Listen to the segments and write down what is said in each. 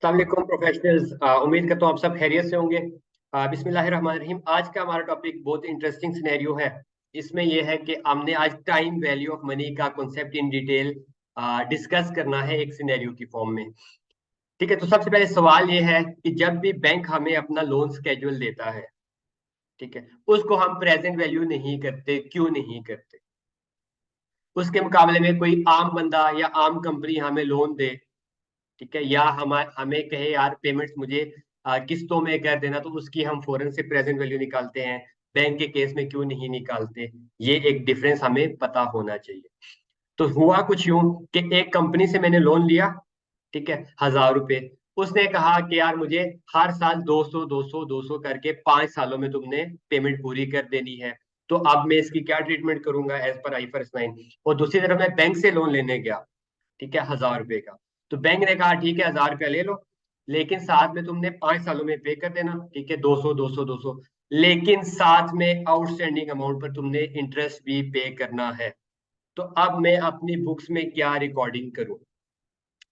अस्सलाम वालेकुम प्रोफेशनल्स। उम्मीद करता हूँ आप सब खैरियत से होंगे। बिस्मिल्लाहिर्रहमानिर्रहीम। आज का हमारा टॉपिक बहुत इंटरेस्टिंग सिनेरियो है। इसमें यह है कि हमने आज टाइम वैल्यू ऑफ मनी का कॉन्सेप्ट इन डिटेल डिस्कस करना है एक सिनेरियो की फॉर्म में। ठीक है, तो सबसे पहले सवाल ये है कि जब भी बैंक हमें अपना लोन स्केड्यूल देता है, ठीक है, उसको हम प्रेजेंट वैल्यू नहीं करते, क्यों नहीं करते? उसके मुकाबले में कोई आम बंदा या आम कंपनी हमें लोन दे, ठीक है, या हम हमें कहे यार पेमेंट्स मुझे किस्तों में कर देना, तो उसकी हम फौरन से प्रेजेंट वैल्यू निकालते हैं। बैंक के केस में क्यों नहीं निकालते? ये एक डिफरेंस हमें पता होना चाहिए। तो हुआ कुछ यूं कि एक कंपनी से मैंने लोन लिया, ठीक है, 1,000 रुपए। उसने कहा कि यार मुझे हर साल 200 200 200 करके 5 सालों में तुमने पेमेंट पूरी कर देनी है। तो अब मैं इसकी क्या ट्रीटमेंट करूंगा एज पर आईफरस 9? और दूसरी तरफ मैं बैंक से लोन लेने गया, ठीक है, 1,000 रुपए का। तो बैंक ने कहा ठीक है, 1,000 रुपया ले लो, लेकिन साथ में तुमने 5 सालों में पे कर देना, ठीक है, 200 200 200। लेकिन साथ में आउटस्टैंडिंग अमाउंट पर तुमने इंटरेस्ट भी पे करना है। तो अब मैं अपनी बुक्स में क्या रिकॉर्डिंग करूं?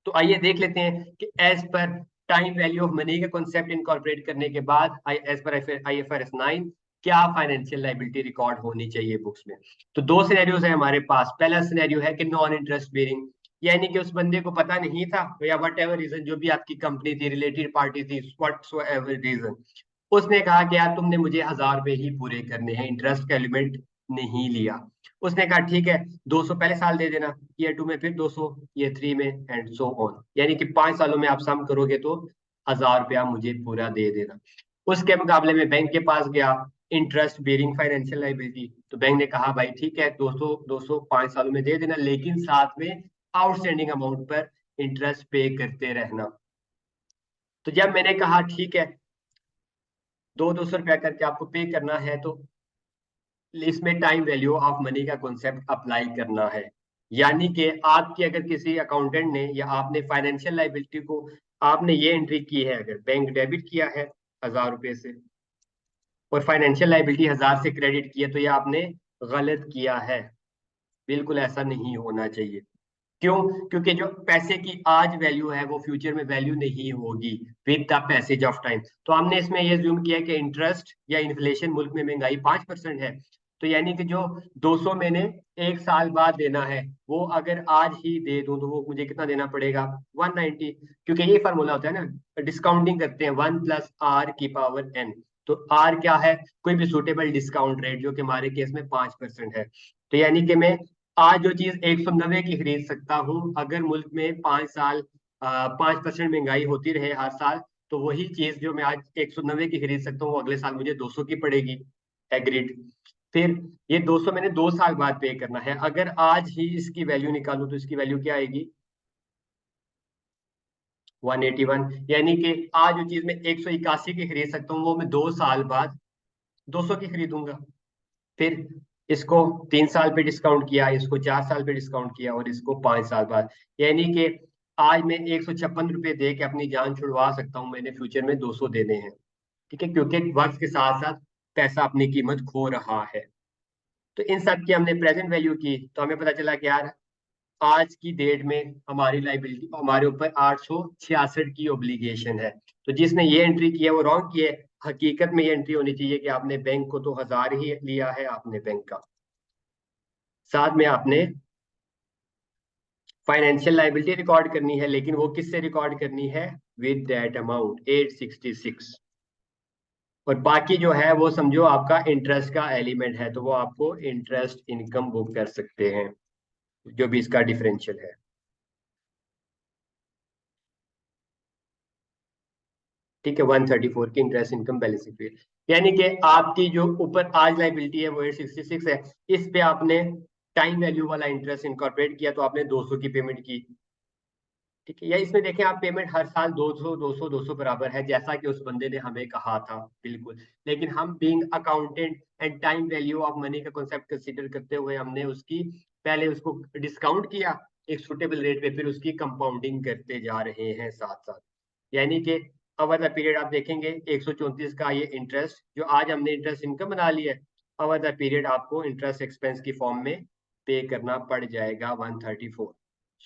तो आइए देख लेते हैं कि एज पर टाइम वैल्यू ऑफ मनी का कॉन्सेप्ट इनकॉर्पोरेट करने के बाद एज पर IFRS 9 क्या फाइनेंशियल लाइबिलिटी रिकॉर्ड होनी चाहिए बुक्स में। तो दो सिनेरियोज है हमारे पास। पहला सिनेरियो है कि नॉन इंटरेस्ट बेरिंग, यानी कि उस बंदे को पता नहीं था, या वट एवर रीजन, जो भी आपकी कंपनी थी, रिलेटेड पार्टी थी, व्हाटसोएवर रीजन, उसने कहा कि यार तुमने मुझे 1,000 रुपए ही पूरे करने हैं, इंटरेस्ट का एलिमेंट नहीं लिया। उसने कहा ठीक है, 200 पहले साल दे देना, ईयर 2 में फिर 200, ईयर 3 में, एंड सो ऑन। यानी कि 5 सालों में आप सम करोगे तो 1,000 रुपया मुझे पूरा दे देना। उसके मुकाबले में बैंक के पास गया, इंटरेस्ट बेरिंग फाइनेंशियल लाइबिलिटी। तो बैंक ने कहा भाई ठीक है, 200 200 5 सालों में दे देना, लेकिन साथ में आउटस्टैंडिंग अमाउंट पर इंटरेस्ट पे करते रहना। तो जब मैंने कहा ठीक है, 200 रुपया करके आपको पे करना है, तो इसमें टाइम वैल्यू ऑफ मनी का कॉन्सेप्ट अप्लाई करना है। यानी कि आपकी अगर किसी अकाउंटेंट ने या आपने फाइनेंशियल लाइबिलिटी को आपने ये एंट्री की है, अगर बैंक डेबिट किया है 1,000 रुपए से, और फाइनेंशियल लाइबिलिटी 1,000 से क्रेडिट की है, तो ये आपने गलत किया है। बिल्कुल ऐसा नहीं होना चाहिए। क्यों? क्योंकि जो पैसे की आज वैल्यू है वो फ्यूचर में वैल्यू नहीं होगी with the passage of time. तो हमने इसमें ये जूम किया कि इंटरेस्ट या इन्फ्लेशन, मुल्क में महंगाई 5% है, तो यानी कि जो 200 मैंने 1 साल बाद देना है, वो अगर आज ही दे दूं तो वो मुझे कितना देना पड़ेगा? 190। क्योंकि ये फार्मूला होता है ना, डिस्काउंटिंग करते हैं 1 + R⁴ तो आर क्या है? कोई भी सुटेबल डिस्काउंट रेट, जो कि हमारे केस में 5% है। तो यानी कि मैं आज जो चीज 190 की खरीद सकता हूँ, अगर मुल्क में 5 साल 5% महंगाई होती रहे हर साल, तो वही चीज जो मैं आज 190 की खरीद सकता हूँ, वो अगले साल मुझे 200 की पड़ेगी। एग्रीड। फिर ये 200 मैंने 2 साल बाद पे करना है। अगर आज ही इसकी वैल्यू निकालूं तो इसकी वैल्यू क्या आएगी? 181। यानी कि आज जो चीज मैं 181 की खरीद सकता हूँ, वो मैं 2 साल बाद 200 की खरीदूंगा। फिर इसको 3 साल पे डिस्काउंट किया, इसको 4 साल पे डिस्काउंट किया, और इसको 5 साल बाद। यानी कि आज मैं 156 रुपए दे के अपनी जान छुड़वा सकता हूँ, मैंने फ्यूचर में 200 देने हैं। ठीक है, क्योंकि वक्त के साथ साथ पैसा अपनी कीमत खो रहा है। तो इन सब की हमने प्रेजेंट वैल्यू की, तो हमें पता चला कि यार आज की डेट में हमारी लाइबिलिटी, हमारे ऊपर 866 की ओब्लिगेशन है। तो जिसने ये एंट्री की है वो रॉन्ग की है। हकीकत में ये एंट्री होनी चाहिए कि आपने बैंक को तो 1,000 ही लिया है, आपने बैंक का, साथ में आपने फाइनेंशियल लाइबिलिटी रिकॉर्ड करनी है, लेकिन वो किससे रिकॉर्ड करनी है? With that amount 866। और बाकी जो है वो समझो आपका इंटरेस्ट का एलिमेंट है, तो वो आपको इंटरेस्ट इनकम बुक कर सकते हैं, जो भी इसका डिफरेंशियल है। ठीक है, 134 की इंटरेस्ट इनकम बैलेंसिंग पीरियड। यानी कि आपकी जो ऊपर आज लाइबिलिटी है वो 866 है, इस पे आपने टाइम वैल्यू वाला इंटरेस्ट इनकॉर्पोरेट किया, तो आपने 200 की पेमेंट की। ठीक है, या इसमें देखें आप, पेमेंट हर साल 200 200 200 बराबर है, जैसा कि उस बंदे ने हमें कहा था, बिल्कुल। लेकिन हम being accountant and time value of money का कॉन्सेप्ट कंसीडर करते हुए हमने उसकी पहले उसको डिस्काउंट किया एक सुटेबल रेट पे, फिर उसकी कंपाउंडिंग करते जा रहे हैं साथ साथ। यानी कि ओवर द पीरियड आप देखेंगे 134 का ये इंटरेस्ट, जो आज हमने इंटरेस्ट इनकम बना लिया है, ओवर द पीरियड आपको इंटरेस्ट एक्सपेंस की फॉर्म में पे करना पड़ जाएगा 134।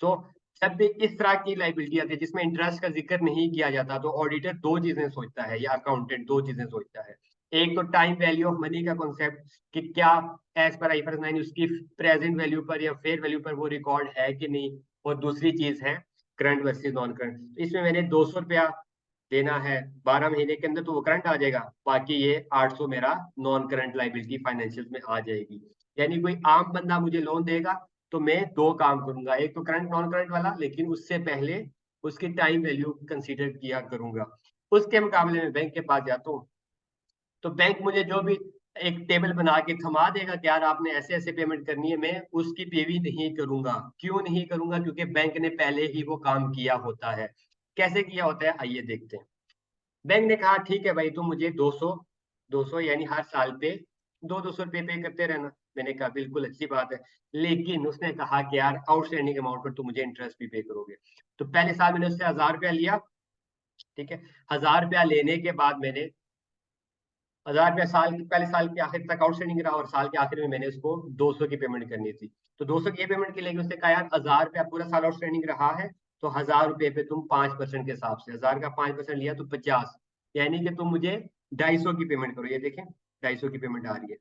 सो जब भी इस तरह की लाइबिलिटी आती है जिसमें इंटरेस्ट का जिक्र नहीं किया जाता, तो ऑडिटर दो चीजें सोचता है या अकाउंटेंट दो चीजें सोचता है। एक तो टाइम वैल्यू ऑफ मनी का कॉन्सेप्ट कि क्या एज पर IFRS 9 उसकी प्रेजेंट वैल्यू पर या फेयर वैल्यू पर वो रिकॉर्ड है कि नहीं। और दूसरी चीज है करंट वर्सेस नॉन करंट। तो इसमें मैंने 200 रुपया देना है 12 महीने के अंदर, तो वो करंट आ जाएगा, बाकी ये 800 मेरा नॉन करंट लाइबिलिटी फाइनेंशियल में आ जाएगी। यानी कोई आम बंदा मुझे लोन देगा तो मैं दो काम करूंगा, एक तो करंट नॉन करंट वाला, लेकिन उससे पहले उसकी टाइम वैल्यू कंसीडर किया करूंगा। उसके मुकाबले में बैंक के पास जाता हूँ तो बैंक मुझे जो भी एक टेबल बना के थमा देगा कि यार आपने ऐसे ऐसे पेमेंट करनी है, मैं उसकी पेवी नहीं करूंगा। क्यों नहीं करूंगा? क्योंकि बैंक ने पहले ही वो काम किया होता है। कैसे किया होता है आइए देखते हैं। बैंक ने कहा ठीक है भाई, तुम मुझे 200 यानी हर साल पे 200 रुपये पे करते रहना। मैंने कहा बिल्कुल अच्छी बात है, लेकिन उसने कहा कि यार आउटस्टैंडिंग अमाउंट पर तुम मुझे इंटरेस्ट भी पे करोगे। तो पहले साल मैंने उससे 1000 रुपया लिया, ठीक है। 1000 रुपया लेने के बाद मैंने 1000 रुपया साल के पहले साल के आखिर तक आउटस्टैंडिंग रहा, और साल के आखिर में मैंने उसको 200 की पेमेंट करनी थी। तो 200 की पेमेंट के लिए उसने कहा यार 1000 रुपया पूरा साल आउटस्टैंडिंग रहा है, तो 1000 रुपये पे तुम 5% के हिसाब से 1000 का 5% लिया तो 50, यानी कि तुम मुझे 250 की पेमेंट करो। ये देखें 250 की पेमेंट आ रही है।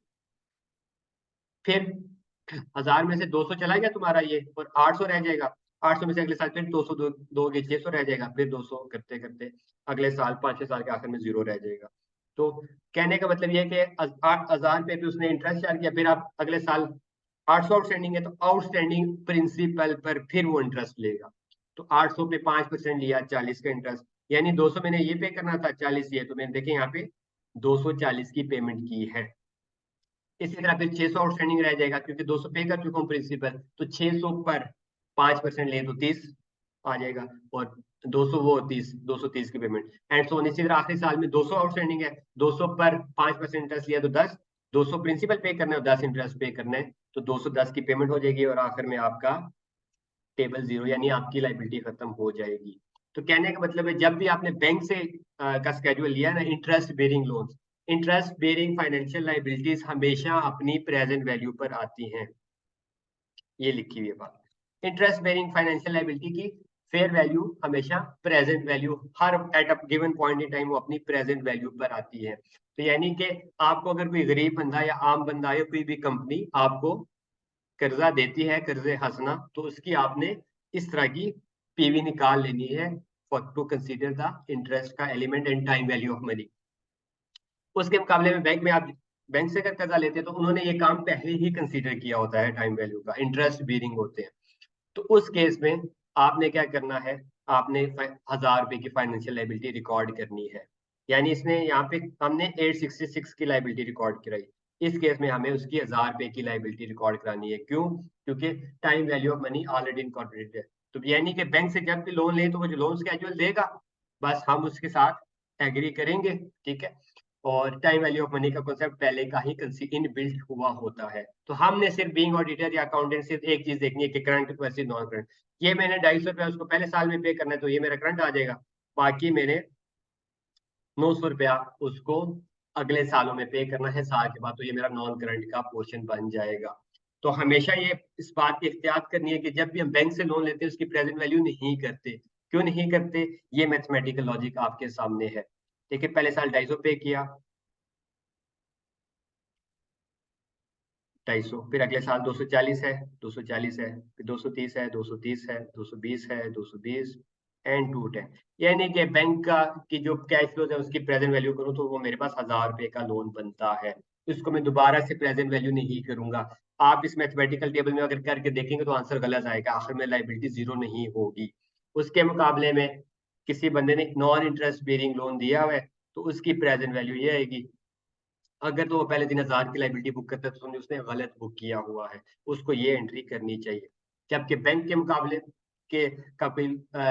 फिर 1000 में से 200 चला गया तुम्हारा ये, और 800 रह जाएगा। 800 में से अगले साल फिर 200 दोगे 600 रह जाएगा, फिर 200 करते करते अगले साल 5-6 साल के आखिर में जीरो रह जाएगा। तो कहने का मतलब ये है कि 8000 पे उसने इंटरेस्ट चार्ज किया, फिर आप अगले साल 800 आउटस्टैंडिंग है तो आउटस्टैंडिंग प्रिंसिपल पर फिर वो इंटरेस्ट लेगा। तो 800 पे 5% लिया 40 का इंटरेस्ट, यानी 200 मैंने ये पे करना था, 40 ये, तो मैंने देखें यहाँ पे 240 की पेमेंट की है। इसी तरह फिर 600 आउटस्टैंडिंग रह जाएगा क्योंकि 200 पे कर चुका हूँ प्रिंसिपल, तो 600 पर 5% ले तो 30 आ जाएगा, और 200 वो 30, 230 की पेमेंट एंड सो इसी तरह आखिरी साल में 200 आउटस्टैंडिंग है, 200 पर 5% इंटरेस्ट लिया तो 10, 200 प्रिंसिपल पे करना है और 10 इंटरेस्ट पे करना है, तो 210 की पेमेंट हो जाएगी और आखिर में आपका टेबल जीरो, यानी आपकी लाइबिलिटी खत्म हो जाएगी। तो कहने का मतलब है जब भी आपने बैंक से का स्केड्यूल लिया ना interest bearing loans, interest bearing financial liabilities हमेशा अपनी प्रेजेंट वैल्यू पर आती हैं। ये लिखी हुई है बात। इंटरेस्ट बेरिंग फाइनेंशियल लाइबिलिटी की फेयर वैल्यू हमेशा present value, her at a given point in time वो अपनी प्रेजेंट वैल्यू पर आती है। तो यानी कि आपको अगर कोई गरीब बंदा या आम बंदा या कोई भी कंपनी आपको कर्जा देती है, कर्जे हंसना, तो उसकी आपने इस तरह की पीवी निकाल लेनी है for to consider the interest का element and time value of money. उसके मुकाबले में बैंक में आप बैंक से अगर कर्जा लेते हैं तो उन्होंने ये काम पहले ही कंसीडर किया होता है, टाइम वैल्यू का इंटरेस्ट बेरिंग होते हैं। तो उस केस में आपने क्या करना है, आपने 1000 रुपए की फाइनेंशियल लाइबिलिटी रिकॉर्ड करनी है। यानी इसने यहाँ पे हमने 866 की लाइबिलिटी रिकॉर्ड कराई, इस केस में हमें उसकी 1000 रुपए की लाइबिलिटी रिकॉर्ड करानी है। क्यों? क्योंकि time value of money already incorporated है। तो यानी कि बैंक से जब भी लोन ले तो वो जो लोन स्केड्यूल देगा बस हम उसके साथ एग्री करेंगे, ठीक है। और टाइम वैल्यू ऑफ मनी का कॉन्सेप्ट पहले का ही इन बिल्ट हुआ होता है। तो हमने सिर्फ बीइंग ऑडिटर या अकाउंटेंट सिर्फ एक चीज देखनी है कि करंट वर्सेस नॉन करंट। ये मैंने 250 रुपया उसको पहले साल में पे करना है तो ये मेरा करंट आ जाएगा, बाकी मैंने 900 रुपया उसको अगले सालों में पे करना है साल के बाद, तो ये मेरा नॉन करंट का पोर्शन बन जाएगा। तो हमेशा ये इस बात की एहतियात करनी है कि जब भी हम बैंक से लोन लेते हैं उसकी प्रेजेंट वैल्यू नहीं करते। क्यों नहीं करते? ये मैथमेटिकल लॉजिक आपके सामने है। देखिए पहले साल 250 पे किया, 250, फिर अगले साल 240 है, 240 है, फिर 230 है, 230 है, 220 है, 220 एंड 210। यानी कि बैंक का की जो कैश फ्लोज है उसकी प्रेजेंट वैल्यू करूं तो वो मेरे पास 1000 रुपए का लोन बनता है। इसको मैं दोबारा से प्रेजेंट वैल्यू नहीं करूंगा। आप इस मैथमेटिकल टेबल में अगर करके देखेंगे तो आंसर गलत आएगा, आखिर में लाइबिलिटी जीरो नहीं होगी। उसके मुकाबले में किसी बंदे ने नॉन इंटरेस्ट बेरिंग लोन दिया हुआ है तो उसकी प्रेजेंट वैल्यू ये आएगी। अगर तो वो पहले दिन 1000 की लाइबिलिटी बुक करता है तो समझो उसने गलत बुक किया हुआ है, उसको ये एंट्री करनी चाहिए। जबकि बैंक के मुकाबले के का कोई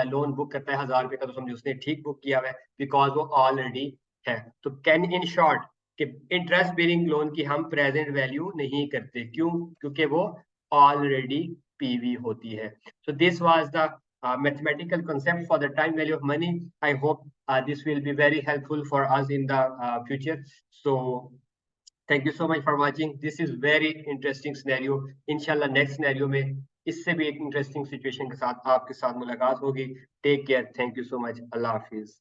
लोन बुक करता है 1000 रुपए का तो समझो उसने ठीक बुक किया हुआ है बिकॉज वो ऑलरेडी है। तो कैन इन शॉर्ट कि इंटरेस्ट बेरिंग लोन की हम प्रेजेंट वैल्यू नहीं करते। क्यों? क्योंकि वो ऑलरेडी पीवी होती है। So this was the mathematical concept for the time value of money. I hope this will be very helpful for us in the future. So thank you so much for watching. This is very interesting scenario. Inshallah next scenario में इससे भी एक interesting situation के साथ आपके साथ मुलाकात होगी। Take care, thank you so much, अल्लाह हाफिज।